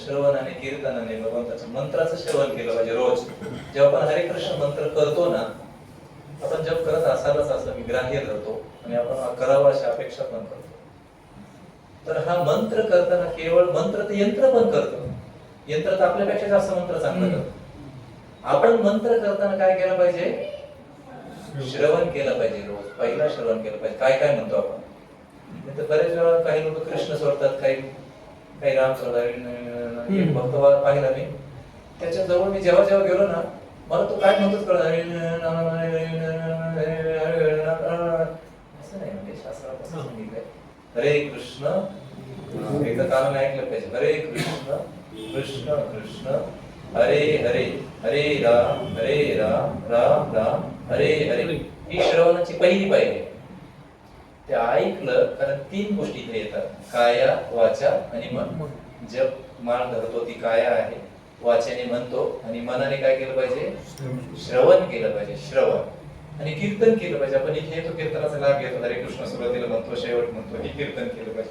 श्रवण आणि कीर्तनाने भगवंताच्या मंत्राचं श्रवण केलं पाहिजे रोज. जेव्हा आपण हरे कृष्ण मंत्र करतो ना, आपण जप करत असालच असं मी ग्राह्य धरतो आणि आपण करावं अशी अपेक्षा पण करतो. तर हा मंत्र करताना केवळ मंत्र ते यंत्र पण करतो. यंत्र तर आपल्यापेक्षा जास्त मंत्र चांगलं करतो. आपण मंत्र करताना काय केलं पाहिजे? श्रवण केलं पाहिजे रोज. पहिला श्रवण केलं पाहिजे काय काय म्हणतो आपण. तर बरेच वेळा काही लोक कृष्ण सोडतात, काही राम सोडतात. एक भक्त पाहिला मी, त्याच्या जवळ मी जेव्हा जेव्हा गेलो ना, मला तो काय म्हणतोच कळत असं नाही. म्हणजे शास्त्रात सांगितलंय हरे कृष्ण, एकदा कानाने ऐकलं पाहिजे. हरे कृष्ण कृष्ण कृष्ण हरे हरे, हरे राम राम राम हरे हरे. ही श्रवणाची पहिली पायरी. ते ऐकलं, कारण 3 गोष्टी इथे येतात, काया वाचा आणि मन. जप माळ धरतो ती काया आहे, वाचाने म्हणतो आणि मनाने काय केलं पाहिजे? श्रवण केलं पाहिजे. श्रवण आणि कीर्तन केलं पाहिजे. आपण इथे येतो कीर्तनाचा लाभ घेतो, हरे कृष्ण सुरुवातीला म्हणतो, शेवट म्हणतो, हे कीर्तन केलं पाहिजे.